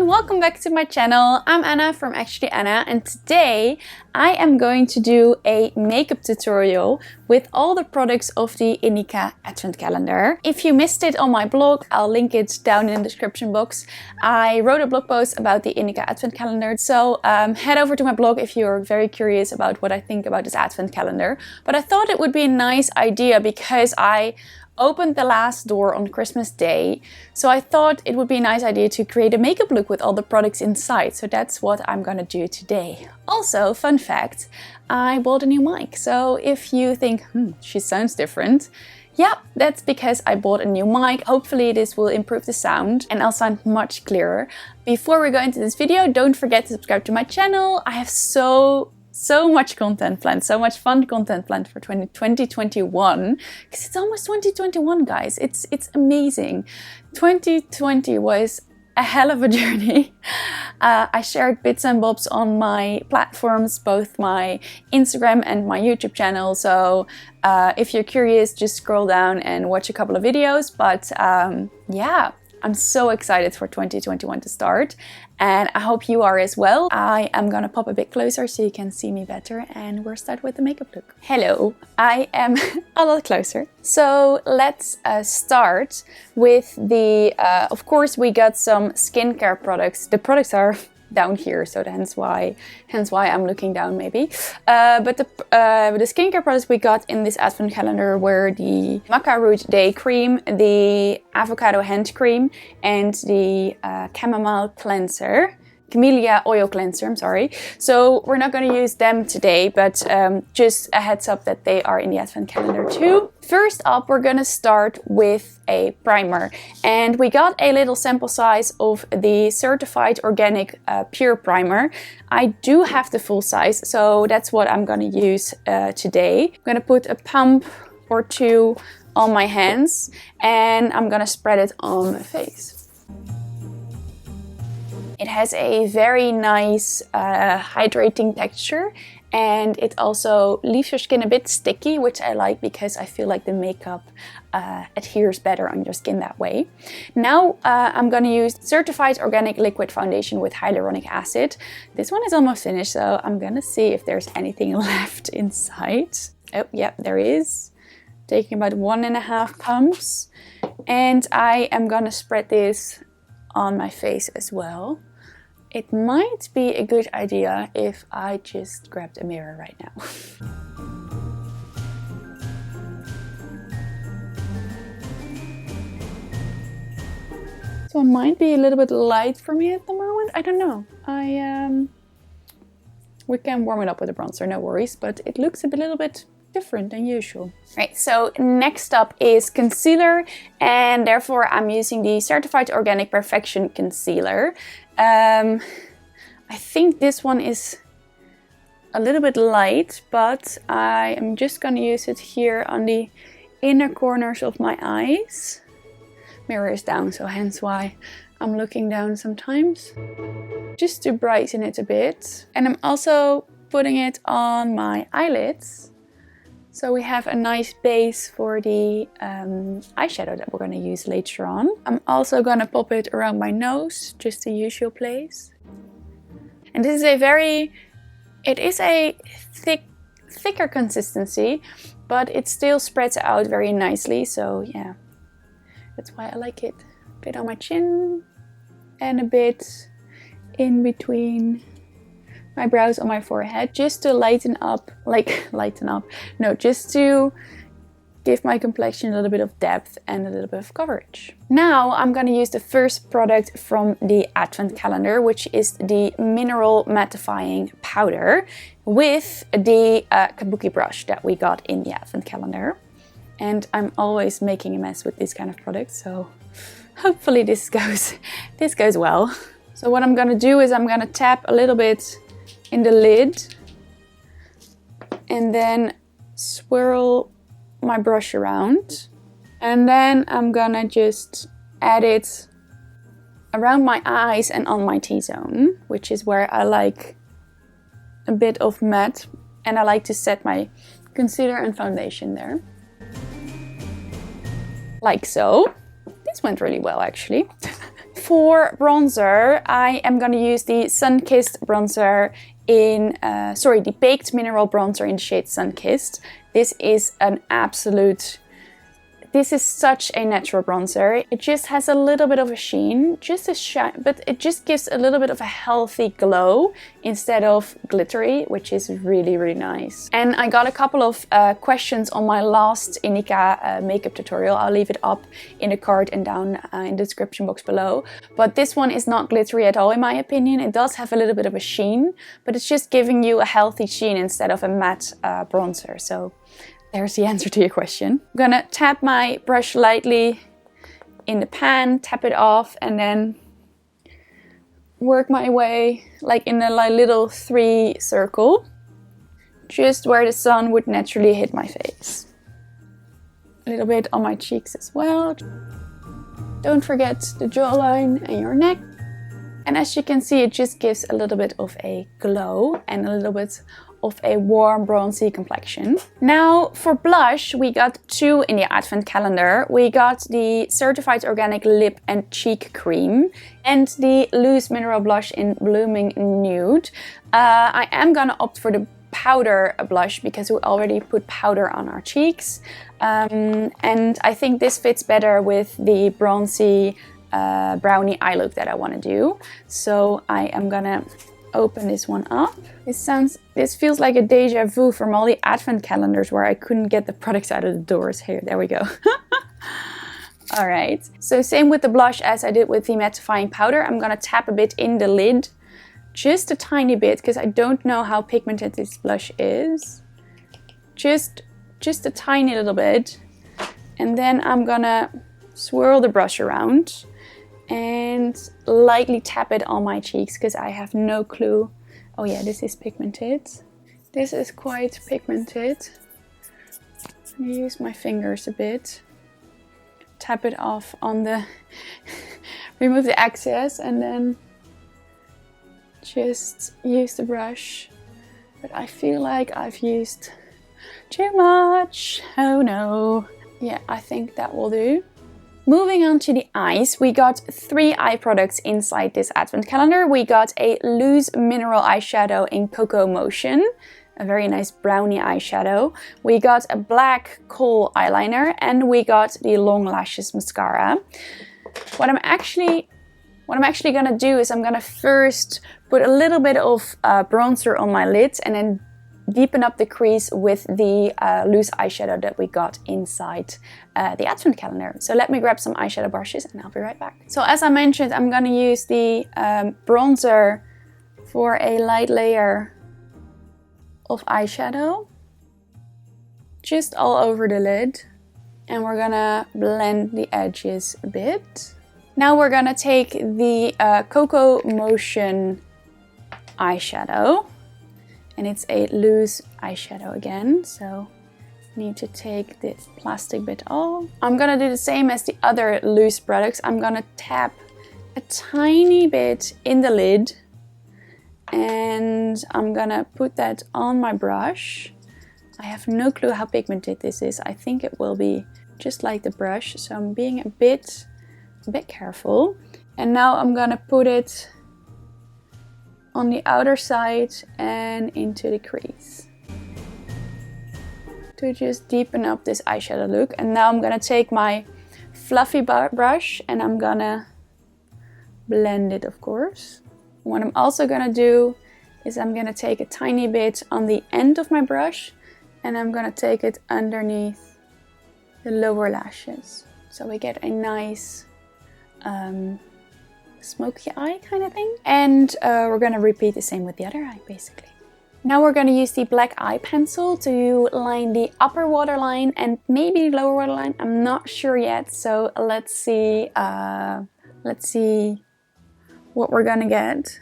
everyone, welcome back to my channel. I'm Anna from Actually Anna, and today I am going to do a makeup tutorial with all the products of the Inika Advent Calendar. If you missed it on my blog, I'll link it down in the description box. I wrote a blog post about the Inika Advent Calendar, so head over to my blog if you're very curious about what I think about this Advent Calendar. But I thought it would be a nice idea because I opened the last door on Christmas Day, so I thought it would be a nice idea to create a makeup look with all the products inside. So that's what I'm gonna do today. Also, fun fact, I bought a new mic. So if you think, she sounds different, yeah, that's because I bought a new mic. Hopefully this will improve the sound and I'll sound much clearer. Before we go into this video, don't forget to subscribe to my channel. I have so much content planned, so much fun content planned for 2021, because it's almost 2021, guys. It's amazing. 2020 was a hell of a journey. I shared bits and bobs on my platforms, both my Instagram and my YouTube channel. So if you're curious, just scroll down and watch a couple of videos. But yeah, I'm so excited for 2021 to start, and I hope you are as well. I am gonna pop a bit closer so you can see me better, and we'll start with the makeup look. Hello, I am a lot closer. So let's start with the, of course we got some skincare products. The products are down here, so hence why I'm looking down maybe. But the skincare products we got in this Advent Calendar were the Maca Root Day Cream, the Avocado Hand Cream, and the Chamomile Cleanser. Camellia Oil Cleanser, I'm sorry. So we're not going to use them today, but just a heads up that they are in the Advent Calendar too. First up, we're going to start with a primer. And we got a little sample size of the Certified Organic Pure Primer. I do have the full size, so that's what I'm going to use today. I'm going to put a pump or two on my hands, and I'm going to spread it on my face. It has a very nice hydrating texture, and it also leaves your skin a bit sticky, which I like because I feel like the makeup adheres better on your skin that way. Now I'm gonna use Certified Organic Liquid Foundation with Hyaluronic Acid. This one is almost finished, so I'm gonna see if there's anything left inside. Oh, yeah, there is. Taking about 1.5 pumps. And I am gonna spread this on my face as well. It might be a good idea if I just grabbed a mirror right now. This one might be a little bit light for me at the moment. I don't know. We can warm it up with a bronzer, no worries, but it looks a little bit different than usual. Right, so next up is concealer, and therefore I'm using the Certified Organic Perfection Concealer. I think this one is a little bit light, but I am just gonna use it here on the inner corners of my eyes. Mirror is down, so hence why I'm looking down sometimes. Just to brighten it a bit. And I'm also putting it on my eyelids, so we have a nice base for the eyeshadow that we're going to use later on. I'm also going to pop it around my nose, just the usual place. And this is it is a thicker consistency, but it still spreads out very nicely. So yeah, that's why I like it. A bit on my chin and a bit in between my brows on my forehead, just to just to give my complexion a little bit of depth and a little bit of coverage. Now I'm going to use the first product from the Advent Calendar, which is the Mineral Mattifying Powder with the kabuki brush that we got in the Advent Calendar. And I'm always making a mess with this kind of product, so hopefully this goes well. So what I'm going to do is I'm going to tap a little bit in the lid and then swirl my brush around, and then I'm gonna just add it around my eyes and on my T-zone, which is where I like a bit of matte, and I like to set my concealer and foundation there. Like so. This went really well actually. For bronzer, I am going to use the Sun-Kissed bronzer in, the Baked Mineral bronzer in the shade Sun-Kissed. This is an absolute... This is such a natural bronzer. It just has a little bit of a sheen, just a shine, but it just gives a little bit of a healthy glow instead of glittery, which is really, really nice. And I got a couple of questions on my last Inika makeup tutorial. I'll leave it up in the card and down in the description box below. But this one is not glittery at all, in my opinion. It does have a little bit of a sheen, but it's just giving you a healthy sheen instead of a matte bronzer. So there's the answer to your question. I'm gonna tap my brush lightly in the pan, tap it off, and then work my way like in a little 3 circle, just where the sun would naturally hit my face. A little bit on my cheeks as well. Don't forget the jawline and your neck. And as you can see, it just gives a little bit of a glow and a little bit of a warm bronzy complexion. Now for blush, we got 2 in the Advent calendar. We got the Certified Organic Lip and Cheek Cream and the Loose Mineral Blush in Blooming Nude. I am gonna opt for the powder blush because we already put powder on our cheeks. And I think this fits better with the bronzy brownie eye look that I want to do. So I am gonna open this one up. This feels like a deja vu from all the Advent calendars where I couldn't get the products out of the doors. Here, there we go. All right, so same with the blush as I did with the mattifying powder. I'm gonna tap a bit in the lid, just a tiny bit, because I don't know how pigmented this blush is. Just a tiny little bit. And then I'm gonna swirl the brush around and lightly tap it on my cheeks because I have no clue. Oh yeah, this is pigmented. This is quite pigmented. I use my fingers a bit. Tap it off on the... remove the excess and then just use the brush. But I feel like I've used too much. Oh no. Yeah, I think that will do. Moving on to the eyes, we got 3 eye products inside this Advent calendar. We got a loose mineral eyeshadow in Coco Motion, a very nice brownie eyeshadow. We got a black kohl eyeliner, and we got the Long Lashes mascara. What I'm actually gonna do is I'm gonna first put a little bit of bronzer on my lids and then deepen up the crease with the loose eyeshadow that we got inside the Advent calendar. So let me grab some eyeshadow brushes and I'll be right back. So as I mentioned, I'm gonna use the bronzer for a light layer of eyeshadow, just all over the lid. And we're gonna blend the edges a bit. Now we're gonna take the Coco Motion eyeshadow. And it's a loose eyeshadow again, so need to take this plastic bit off. I'm gonna do the same as the other loose products. I'm gonna tap a tiny bit in the lid and I'm gonna put that on my brush. I have no clue how pigmented this is. I think it will be just like the brush, so I'm being a bit careful. And now I'm gonna put it on the outer side and into the crease to just deepen up this eyeshadow look. And now I'm gonna take my fluffy brush and I'm gonna blend it, of course. What I'm also gonna do is I'm gonna take a tiny bit on the end of my brush and I'm gonna take it underneath the lower lashes, so we get a nice smoky eye kind of thing. And we're gonna repeat the same with the other eye, basically. Now we're gonna use the black eye pencil to line the upper waterline and maybe the lower waterline. I'm not sure yet, so let's see what we're gonna get.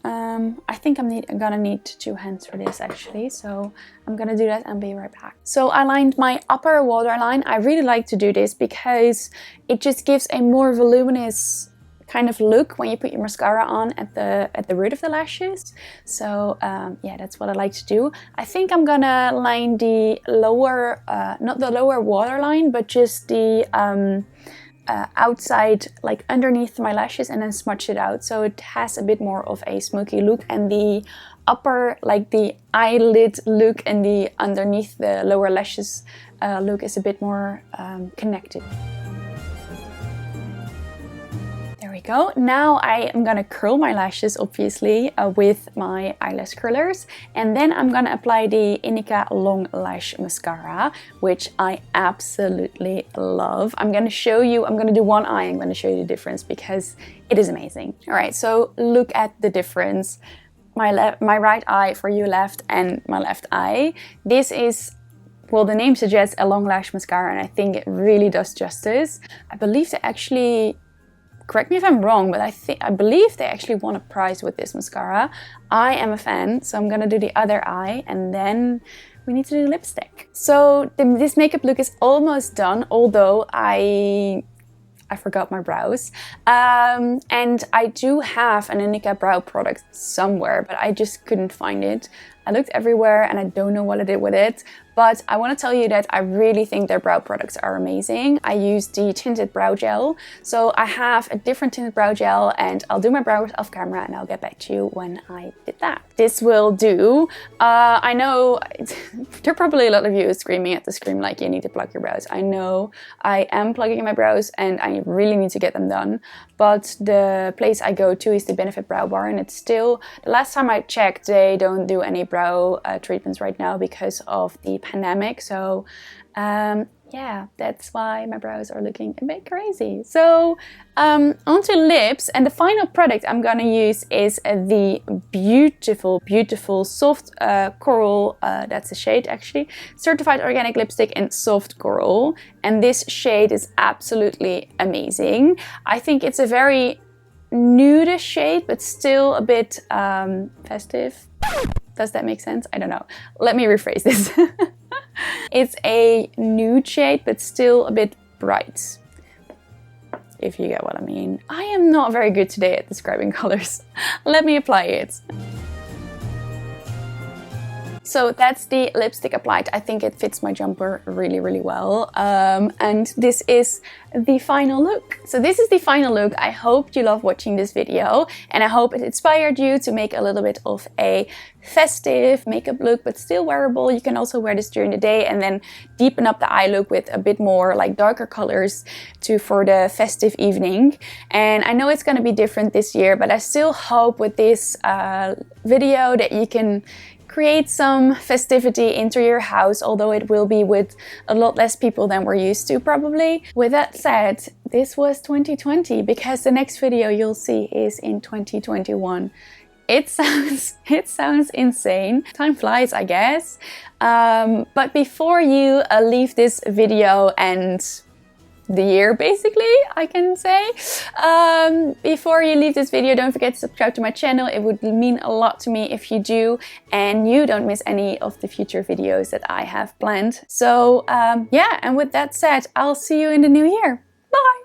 I think I'm gonna need 2 hands for this actually, so I'm gonna do that and be right back. So I lined my upper waterline. I really like to do this because it just gives a more voluminous kind of look when you put your mascara on at the root of the lashes. So yeah, that's what I like to do. I think I'm gonna line the lower, not the lower waterline, but just the outside, like underneath my lashes, and then smudge it out. So it has a bit more of a smoky look, and the upper, like the eyelid look, and the underneath the lower lashes look is a bit more connected. There we go. Now I am gonna curl my lashes, obviously, with my eyelash curlers, and then I'm gonna apply the Inika Long Lash Mascara, which I absolutely love. I'm gonna show you, I'm gonna do one eye, I'm gonna show you the difference because it is amazing. All right, so look at the difference. My right eye for you left, and my left eye. This is, well, the name suggests a long lash mascara, and I think it really does justice. I believe they actually, correct me if I'm wrong, but I believe they actually won a prize with this mascara. I am a fan, so I'm gonna do the other eye, and then we need to do lipstick. So this makeup look is almost done, although I forgot my brows. And I do have an Inika brow product somewhere, but I just couldn't find it. I looked everywhere and I don't know what I did with it, but I want to tell you that I really think their brow products are amazing. I use the tinted brow gel. So I have a different tinted brow gel, and I'll do my brows off camera and I'll get back to you when I did that. This will do. I know there are probably a lot of you screaming at the screen like you need to plug your brows. I know I am plugging my brows and I really need to get them done. But the place I go to is the Benefit Brow Bar, and it's still, the last time I checked, they don't do any brow treatments right now because of the pandemic. So yeah, that's why my brows are looking a bit crazy. So onto lips, and the final product I'm gonna use is the beautiful soft coral, that's the shade actually, certified organic lipstick in soft coral, and this shade is absolutely amazing. I think it's a very nude shade, but still a bit festive. Does that make sense? I don't know. Let me rephrase this. It's a nude shade, but still a bit bright, if you get what I mean. I am not very good today at describing colors. Let me apply it. So that's the lipstick applied. I think it fits my jumper really, really well. And this is the final look. So this is the final look. I hope you love watching this video, and I hope it inspired you to make a little bit of a festive makeup look, but still wearable. You can also wear this during the day and then deepen up the eye look with a bit more like darker colors for the festive evening. And I know it's going to be different this year, but I still hope with this video that you can create some festivity into your house, although it will be with a lot less people than we're used to probably. With that said, this was 2020, because the next video you'll see is in 2021. It sounds insane. Time flies, I guess. But before you leave this video and the year, basically, I can say. Before you leave this video, don't forget to subscribe to my channel. It would mean a lot to me if you do, and you don't miss any of the future videos that I have planned. So yeah, and with that said, I'll see you in the new year. Bye!